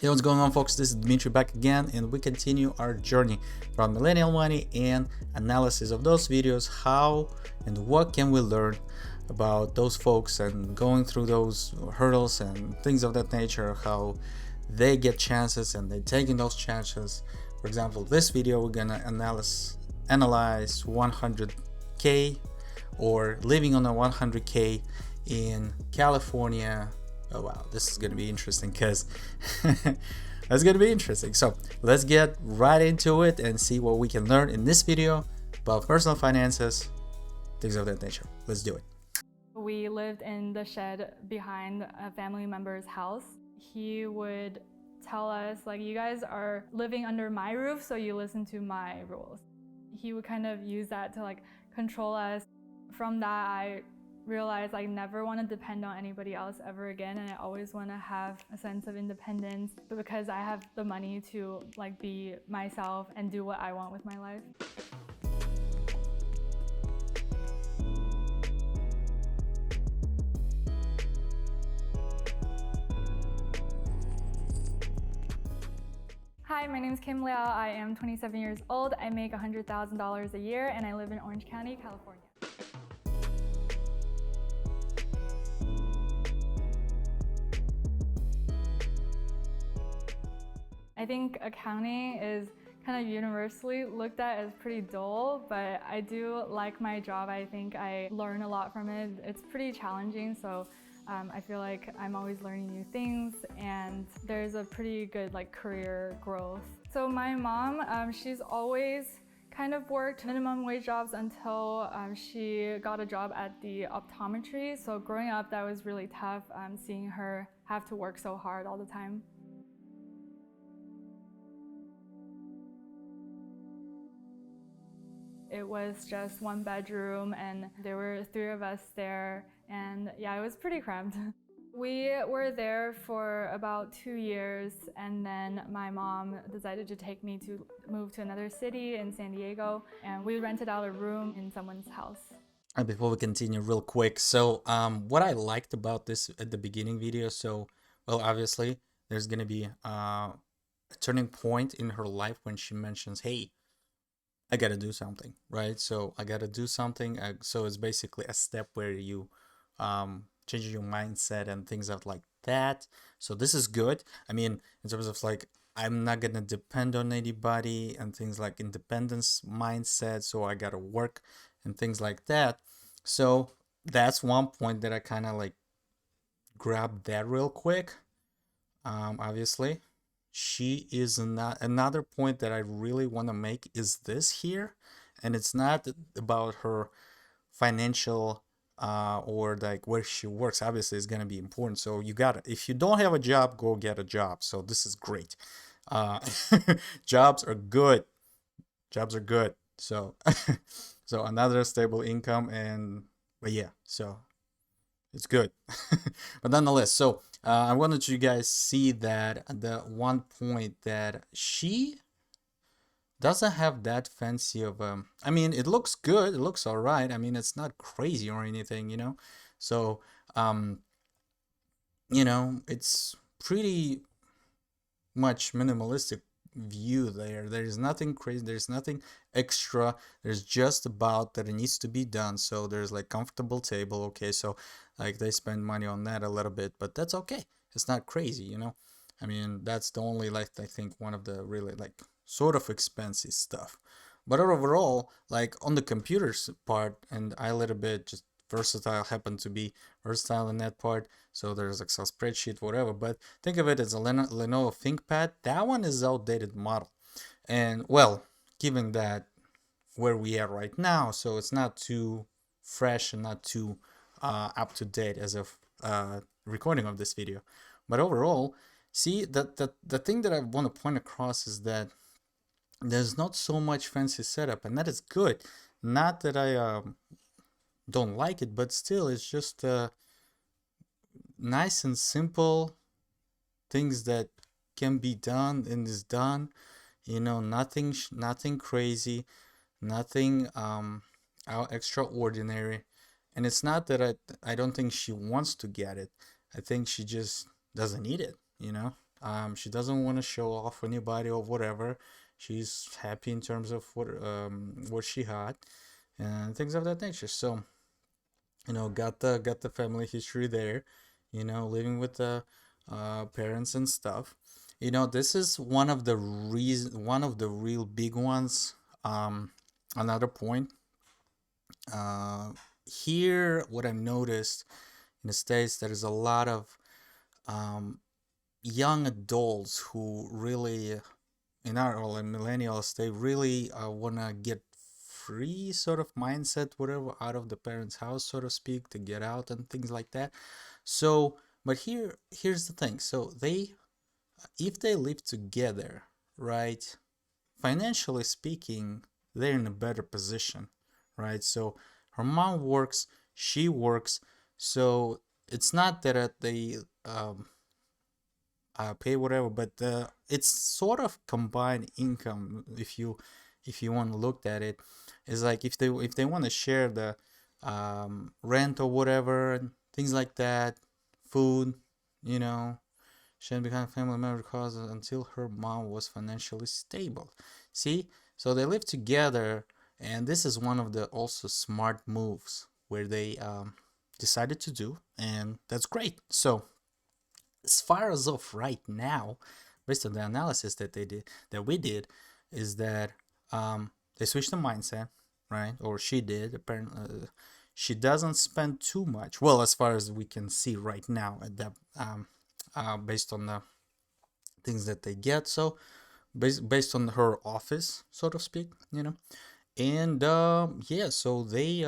Hey, what's going on, folks? This is Dmitry back again, and we continue our journey from millennial money and analysis of those videos. How and what can we learn about those folks and going through those hurdles and things of that nature, how they get chances and they're taking those chances. For example, this video we're gonna analyze 100k or living on a 100k in California. Oh wow, this is gonna be interesting because that's gonna be interesting. So let's get right into it and see what we can learn in this video about personal finances, things of that nature. Let's do it. We lived in the shed behind a family member's house. He would tell us, like, you guys are living under my roof, so you listen to my rules. He would kind of use that to control us. From that, I realized I never want to depend on anybody else ever again, and I always want to have a sense of independence, but because I have the money to be myself and do what I want with my life. Hi, my name is Kim Liao. I am 27 years old. I make $100,000 a year, and I live in Orange County, California. I think accounting is kind of universally looked at as pretty dull, but I do like my job. I think I learn a lot from it. It's pretty challenging, so I feel like I'm always learning new things, and there's a pretty good career growth. So my mom, she's always kind of worked minimum wage jobs until she got a job at the optometry. So growing up, that was really tough, seeing her have to work so hard all the time. It was just one bedroom and there were 3 of us there, and yeah, it was pretty cramped. We were there for about 2 years, and then my mom decided to take me to move to another city in San Diego, and we rented out a room in someone's house. And before we continue, real quick, so what I liked about this at the beginning video, so well, obviously there's gonna be a turning point in her life when she mentions, hey, I gotta do something, right? So I gotta do something. So it's basically a step where you change your mindset and things out like that. So this is good. I mean, in terms of I'm not gonna depend on anybody and things like independence mindset. So I gotta work and things like that. So that's one point that I kind of grabbed that real quick. Obviously she is not. Another point that I really want to make is this here, and it's not about her financial or where she works. Obviously it's going to be important, so you gotta, if you don't have a job, go get a job. So this is great. uh jobs are good. Jobs are good. So so another stable income, and but yeah, so it's good. But nonetheless, so I wanted you guys see that the one point that she doesn't have that fancy of I mean, it looks good, it looks all right. I mean, it's not crazy or anything, you know. So it's pretty much minimalistic view there. There's nothing crazy, there's nothing extra. There's just about that it needs to be done. So there's comfortable table. Okay, so they spend money on that a little bit, but that's okay. It's not crazy, you know. I mean, that's the only I think one of the really sort of expensive stuff. But overall, on the computers part, and I a little bit just versatile, happen to be versatile in that part. So there's Excel spreadsheet, whatever. But think of it as a Lenovo ThinkPad. That one is outdated model. And well, given that where we are right now, so it's not too fresh and not too up to date as of recording of this video. But overall, see, the thing that I want to point across is that there's not so much fancy setup, and that is good. Not that I don't like it, but still, it's just nice and simple things that can be done and is done. You know, nothing crazy, nothing extraordinary. And it's not that I don't think she wants to get it. I think she just doesn't need it, you know. She doesn't want to show off anybody or whatever. She's happy in terms of what she had and things of that nature. So got the family history there. Living with the parents and stuff. This is one of the real big ones. Another point. Uh, Here, what I've noticed in the States, there is a lot of um, young adults who really, in our or like millennials, they really want to get free sort of mindset, whatever, out of the parents' house, so to speak, to get out and things like that. So, but here's the thing. So if they live together, right, financially speaking, they're in a better position, right? So her mom works, she works, so it's not that they pay whatever, but it's sort of combined income. If you want to look at it, it's like if they want to share the rent or whatever and things like that, food, you know, she had become a family member because until her mom was financially stable. See, so they live together, and this is one of the also smart moves where they decided to do, and that's great. So as far as of right now, based on the analysis that we did, is that they switched the mindset, right? Or she did. Apparently, she doesn't spend too much. Well, as far as we can see right now, at that based on the things that they get. So based on her office, so to speak, and yeah, so they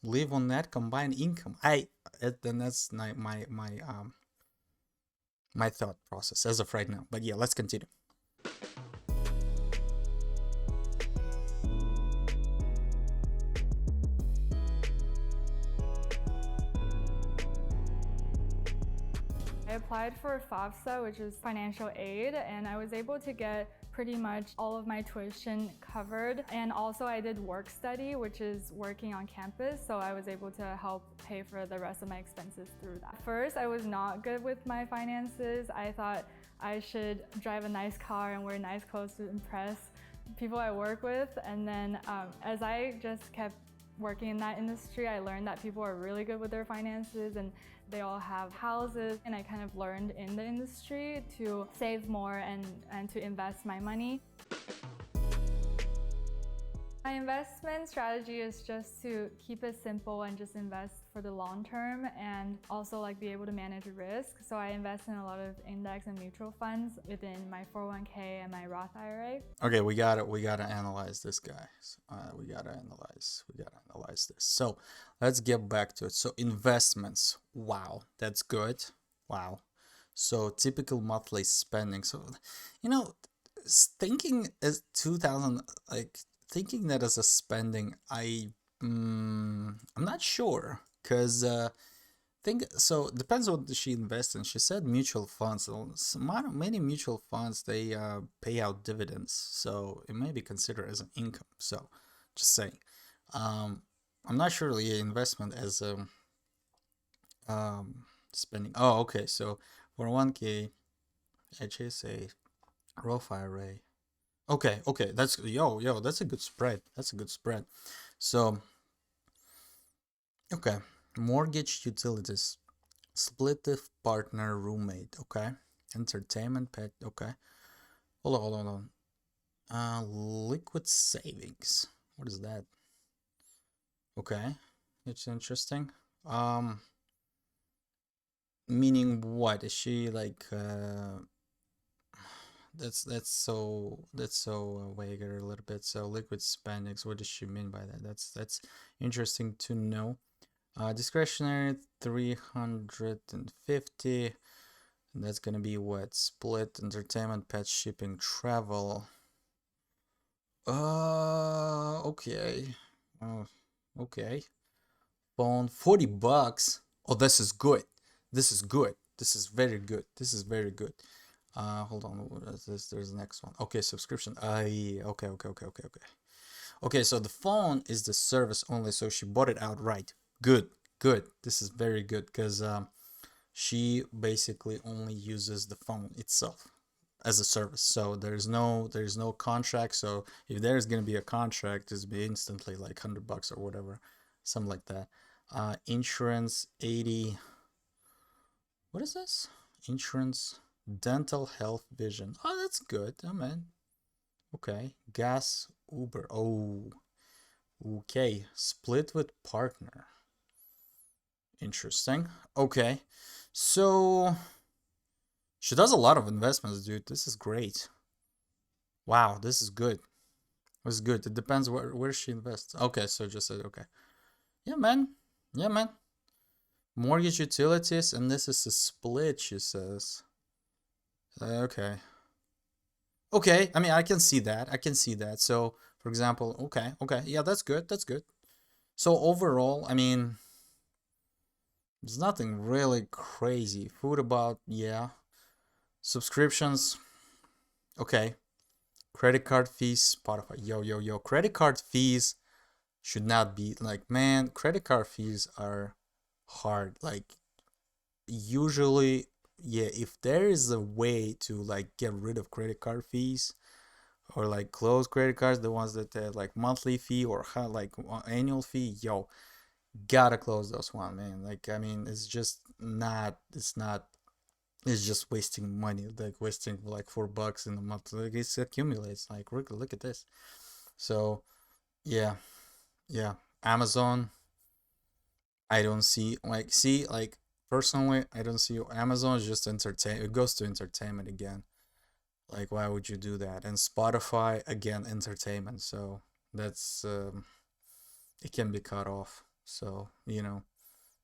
live on that combined income. Then that's my thought process as of right now. But yeah, let's continue. I applied for FAFSA, which is financial aid, and I was able to get pretty much all of my tuition covered. And also I did work study, which is working on campus, so I was able to help pay for the rest of my expenses through that. First, I was not good with my finances. I thought I should drive a nice car and wear nice clothes to impress people I work with. And then as I just kept working in that industry, I learned that people are really good with their finances and they all have houses, and I kind of learned in the industry to save more and to invest my money. My investment strategy is just to keep it simple and just invest for the long term, and also like be able to manage risk. So I invest in a lot of index and mutual funds within my 401k and my Roth IRA. Okay, we gotta analyze this, guys. We gotta analyze this. So let's get back to it. So investments. Wow, that's good. Wow. So typical monthly spending. So you know, thinking as 2000, like thinking that as a spending, I'm not sure because think so depends on what she invests in. She said mutual funds. So many mutual funds they pay out dividends, so it may be considered as an income. So just saying. Um, I'm not sure the investment as spending. Oh, okay. So for 1K, HSA, Roth IRA. Okay. That's yo. That's a good spread. That's a good spread. So okay, mortgage, utilities, split the partner, roommate. Okay, entertainment, pet. Okay, hold on. Liquid savings. What is that? Okay, it's interesting. Meaning what? Is she like that's so vague a little bit. So liquid spendings. What does she mean by that? That's interesting to know. Discretionary 350. And that's gonna be what? Split entertainment, pet, shipping, travel. Okay. Oh, okay. Phone, $40. Oh, this is good. This is good. This is very good. This is very good. Hold on. What is this? There's the next one. Okay, subscription. Okay. Okay, so the phone is the service only, so she bought it outright. Good. This is very good because she basically only uses the phone itself as a service. So there's no contract. So if there's gonna be a contract, it's be instantly like $100 or whatever, something like that. Insurance 80. What is this? Insurance, dental, health, vision. Oh, that's good. Oh man. Okay. Gas, Uber. Oh, okay. Split with partner. Interesting. Okay. So she does a lot of investments, dude. This is great. Wow, this is good. This is good. It depends where she invests. Okay, so just said okay. Yeah, man. Yeah, man. Mortgage, utilities, and this is a split, she says. Okay. Okay, I mean, I can see that. I can see that. So, for example, okay. Yeah, that's good. That's good. So, overall, I mean, there's nothing really crazy. Food about, yeah. Subscriptions, okay. Credit card fees, Spotify. Yo. Credit card fees should not be like, man, credit card fees are hard. Like, usually, yeah, if there is a way to like get rid of credit card fees or like close credit cards, the ones that have like monthly fee or like annual fee, yo, gotta close those one, man. Like, I mean, it's just wasting money, like wasting like $4 in a month. Like it accumulates. Like look at this. So yeah, yeah. Amazon, I don't see like personally, I don't see Amazon is just entertain. It goes to entertainment again. Like why would you do that? And Spotify again, entertainment. So that's it can be cut off. So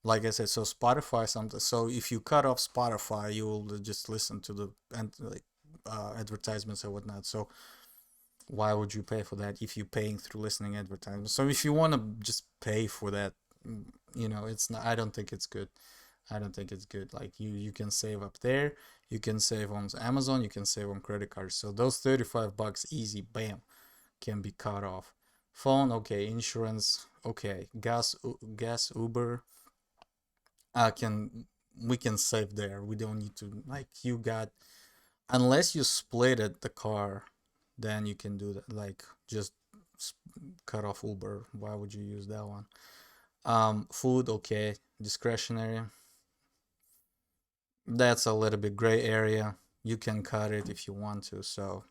like I said, so Spotify something. So if you cut off Spotify, you will just listen to the and like advertisements and whatnot. So why would you pay for that if you're paying through listening advertisements? So if you want to just pay for that, it's not. I don't think it's good. I don't think it's good. Like you can save up there. You can save on Amazon. You can save on credit cards. So those $35 easy, bam, can be cut off. Phone, okay. Insurance, okay. Gas, Uber, can we can save there. We don't need to like you got unless you split it the car, then you can do that. Like just cut off Uber. Why would you use that one? Food, okay. Discretionary. That's a little bit gray area. You can cut it if you want to. So,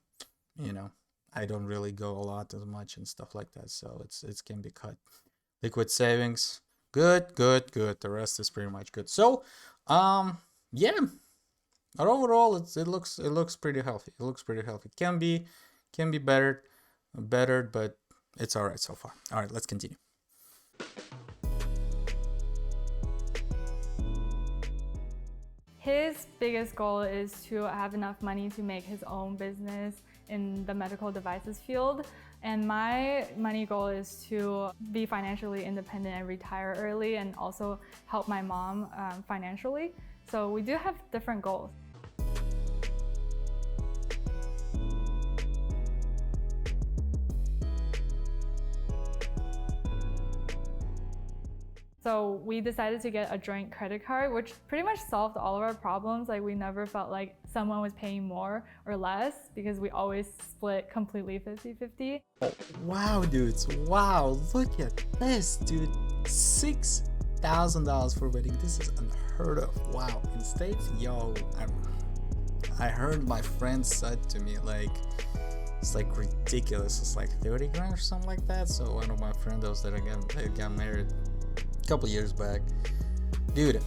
you know, I don't really go a lot as much and stuff like that. So it can be cut. Liquid savings, good. The rest is pretty much good. So, yeah. But overall, it looks pretty healthy. It looks pretty healthy. Can be better, but it's all right so far. All right, let's continue. His biggest goal is to have enough money to make his own business in the medical devices field. And my money goal is to be financially independent and retire early and also help my mom financially. So we do have different goals. So we decided to get a joint credit card, which pretty much solved all of our problems. Like we never felt like someone was paying more or less because we always split completely 50-50. Oh, wow, dudes. Wow, look at this, dude. $6,000 for a wedding. This is unheard of. Wow. In States, yo, I heard my friend said to me, like, it's like ridiculous. It's like 30 grand or something like that. So one of my friends that got married a couple years back. Dude,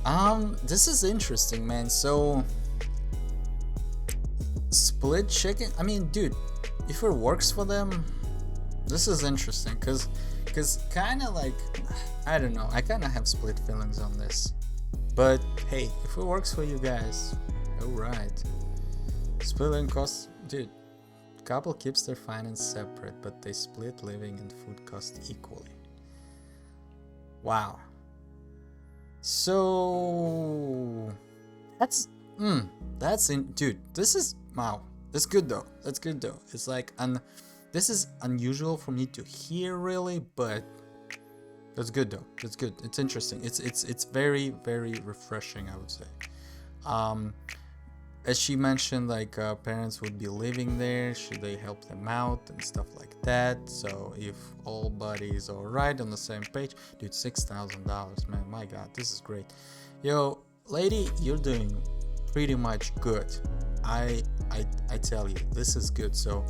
this is interesting, man. So split chicken, I mean, dude, if it works for them, this is interesting because kind of like, I don't know, I kind of have split feelings on this, but hey, if it works for you guys, all right. Splitting costs, dude, couple keeps their finance separate, but they split living and food costs equally. Wow. So that's in, dude. This is wow. That's good though. It's like this is unusual for me to hear really, but that's good though. That's good. It's interesting. It's very refreshing, I would say. um, as she mentioned, like parents would be living there, should they help them out and stuff like that. So if all buddies are right on the same page, dude, $6,000, man, my god, this is great. Yo, lady, you're doing pretty much good. I tell you, this is good. So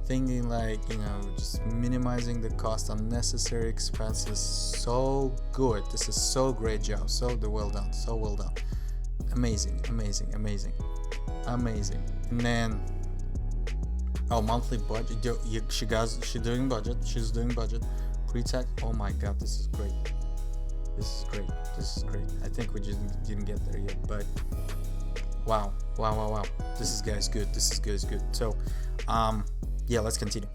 thinking like, just minimizing the cost, unnecessary expenses, so good. This is so great job, so well done, so well done. Amazing, amazing, amazing, amazing. And then, oh, monthly budget. She's doing budget. She's doing budget. Pre-tax. Oh my god, this is great. This is great. This is great. I think we just didn't get there yet, but wow, wow, wow, wow. This is guys good. This is good. So, yeah, let's continue.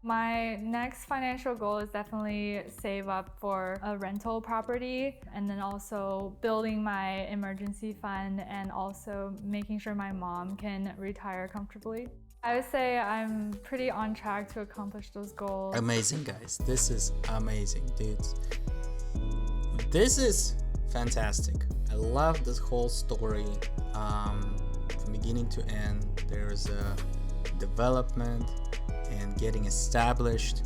My next financial goal is definitely save up for a rental property, and then also building my emergency fund, and also making sure my mom can retire comfortably. I would say I'm pretty on track to accomplish those goals. Amazing, guys. This is amazing, dudes. This is fantastic. I love this whole story from beginning to end. There's a development and getting established.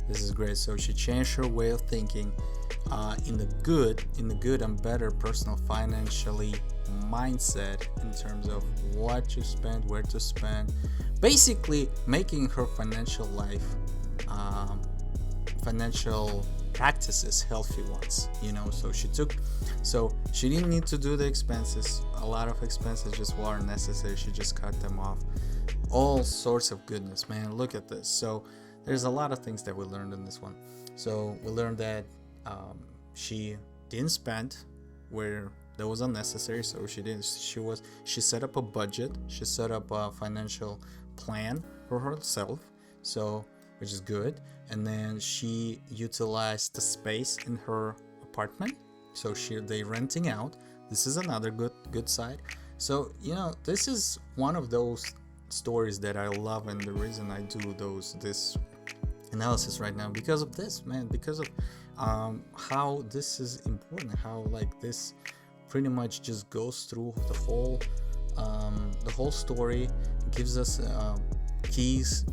This is great. So she changed her way of thinking in the good and better personal financially mindset in terms of what to spend, where to spend, basically making her financial life, financial practices healthy ones, so she didn't need to do the expenses. A lot of expenses just weren't necessary. She just cut them off. All sorts of goodness, man. Look at this. So there's a lot of things that we learned in this one. So we learned that she didn't spend where that was unnecessary. So she set up a budget. She set up a financial plan for herself, so which is good. And then she utilized the space in her apartment, so they renting out. This is another good side. So this is one of those stories that I love, and the reason I do this analysis right now, because of this, man, because of how this is important, how like this pretty much just goes through the whole story, gives us keys,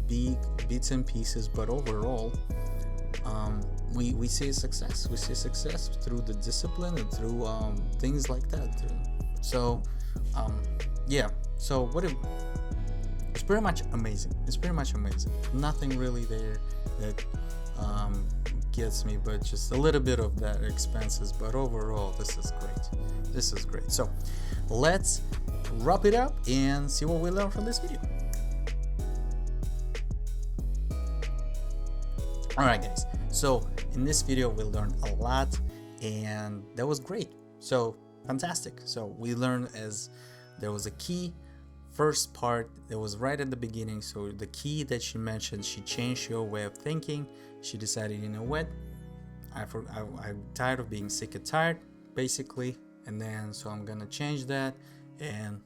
bits and pieces, but overall we see success. We see success through the discipline and through things like that. So yeah, so it's pretty much amazing. Nothing really there that gets me, but just a little bit of that expenses. But overall, this is great. So let's wrap it up and see what we learned from this video. Alright guys, so in this video we learned a lot, and that was great. So fantastic. So we learned as there was a key first part that was right at the beginning. So the key that she mentioned, she changed your way of thinking. She decided, you know what, I'm tired of being sick and tired, basically, and then so I'm gonna change that and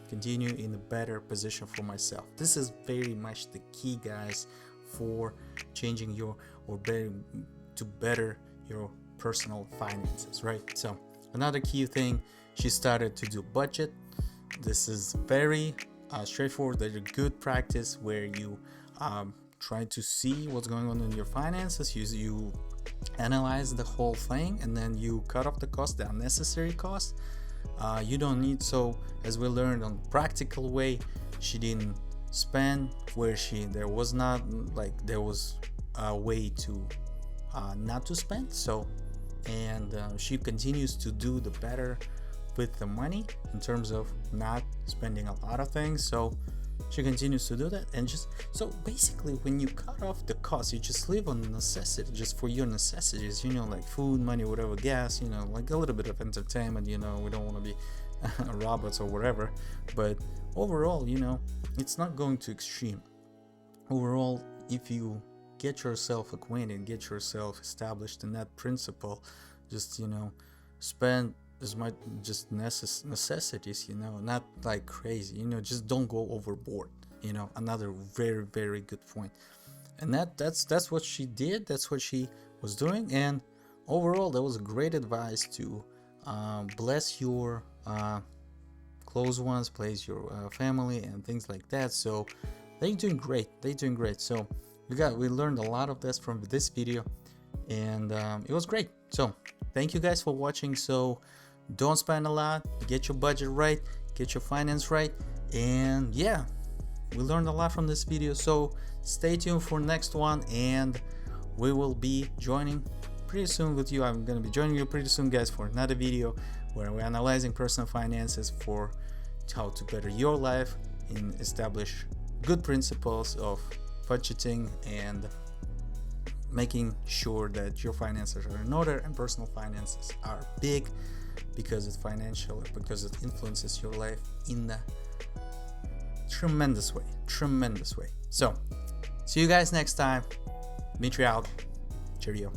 continue in a better position for myself. This is very much the key, guys, for changing to better your personal finances, right? So another key thing, she started to do budget. This is very straightforward. There's a good practice where you try to see what's going on in your finances. You analyze the whole thing, and then you cut off the cost, the unnecessary cost. You don't need, so as we learned on practical way, she didn't spend where there was a way to not to spend. So and she continues to do the better with the money in terms of not spending a lot of things. So she continues to do that, and just so basically when you cut off the cost, you just live on necessity, just for your necessities, like food, money, whatever, gas, like a little bit of entertainment. We don't want to be robots or whatever, but overall, it's not going to extreme. Overall, if you get yourself acquainted, get yourself established in that principle, just spend as much just necessities, not like crazy, just don't go overboard. Another very, very good point. And that's what she did. That's what she was doing. And overall, that was a great advice to bless your close ones, bless your family, and things like that. So they're doing great. So we learned a lot of this from this video, and it was great. So thank you guys for watching. So don't spend a lot, get your budget right, get your finance right, and yeah, we learned a lot from this video. So stay tuned for next one, and we will be joining pretty soon with you. I'm gonna be joining you pretty soon, guys, for another video where we're analyzing personal finances for how to better your life and establish good principles of budgeting and making sure that your finances are in order. And personal finances are big because it's financial, because it influences your life in a tremendous way. So see you guys next time. Dmitry out. Cheerio.